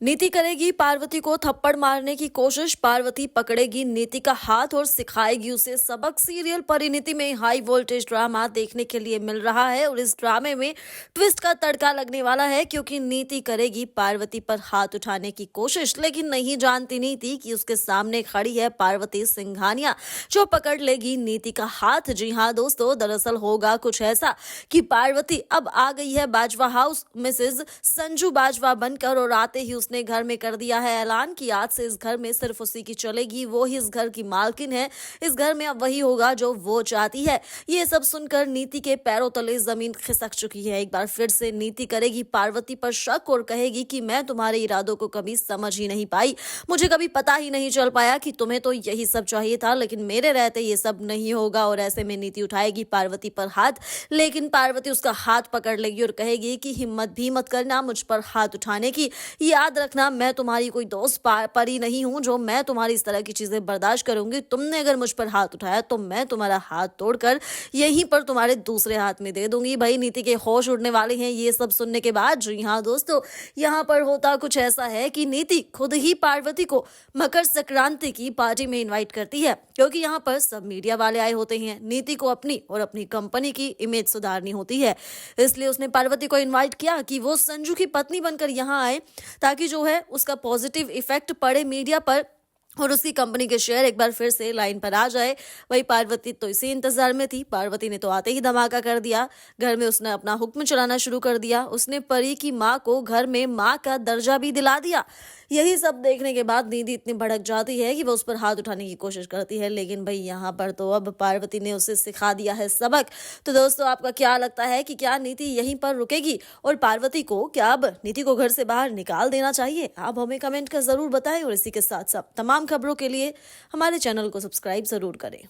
नीति करेगी पार्वती को थप्पड़ मारने की कोशिश। पार्वती पकड़ेगी नीति का हाथ और सिखाएगी उसे सबक। सीरियल परिणीति में हाई वोल्टेज ड्रामा देखने के लिए मिल रहा है और इस ड्रामे में ट्विस्ट का तड़का लगने वाला है, क्योंकि नीति करेगी पार्वती पर हाथ उठाने की कोशिश, लेकिन नहीं जानती नीति कि उसके सामने खड़ी है पार्वती सिंघानिया, जो पकड़ लेगी नीति का हाथ। जी हाँ दोस्तों, दरअसल होगा कुछ ऐसा कि पार्वती अब आ गई है बाजवा हाउस मिसेज संजू बाजवा बनकर, और आते ही उसने घर में कर दिया है ऐलान कि आज से इस घर में सिर्फ उसी की चलेगी, वो ही इस घर की मालकिन है। इस घर में अब वही होगा जो वो चाहती है। ये सब सुनकर नीति के पैरों तले जमीन खिसक चुकी है। एक बार फिर से नीति करेगी पार्वती पर शक और कहेगी कि मैं तुम्हारे इरादों को कभी समझ ही नहीं पाई, मुझे कभी पता ही नहीं चल पाया कि तुम्हें तो यही सब चाहिए था, लेकिन मेरे रहते ये सब नहीं होगा। और ऐसे में नीति उठाएगी पार्वती पर हाथ, लेकिन पार्वती उसका हाथ पकड़ लेगी और कहेगी कि हिम्मत भी मत करना मुझ पर हाथ उठाने की। याद रखना, मैं तुम्हारी कोई दोस्त परी नहीं हूं जो मैं तुम्हारी इस तरह की चीजें बर्दाश्त करूंगी। तुमने अगर मुझ पर हाथ उठाया तो मैं तुम्हारा हाथ तोड़कर यहीं पर तुम्हारे दूसरे हाथ में दे दूंगी। भाई नीति के होश उड़ने वाले हैं ये सब सुनने के बाद। जी हाँ दोस्तों, यहाँ पर होता कुछ ऐसा है कि नीति खुद ही पार्वती को मकर संक्रांति की पार्टी में इन्वाइट करती है, क्योंकि यहाँ पर सब मीडिया वाले आए होते हैं। नीति को अपनी और अपनी कंपनी की इमेज सुधारनी होती है, इसलिए उसने पार्वती को इन्वाइट किया कि वो संजू की पत्नी बनकर यहाँ आए, ताकि जो है उसका पॉजिटिव इफेक्ट पड़े मीडिया पर और उसकी कंपनी के शेयर एक बार फिर से लाइन पर आ जाए। वही पार्वती तो इसी इंतजार में थी। पार्वती ने तो आते ही धमाका कर दिया। घर में उसने अपना हुक्म चलाना शुरू कर दिया। उसने परी की माँ को घर में माँ का दर्जा भी दिला दिया। यही सब देखने के बाद नीति इतनी भड़क जाती है कि वो उस पर हाथ उठाने की कोशिश करती है, लेकिन भाई यहाँ पर तो अब पार्वती ने उसे सिखा दिया है सबक। तो दोस्तों, आपका क्या लगता है कि क्या नीति यहीं पर रुकेगी और पार्वती को क्या अब नीति को घर से बाहर निकाल देना चाहिए? आप हमें कमेंट कर जरूर बताएं और इसी के साथ साथ तमाम खबरों के लिए हमारे चैनल को सब्सक्राइब जरूर करें।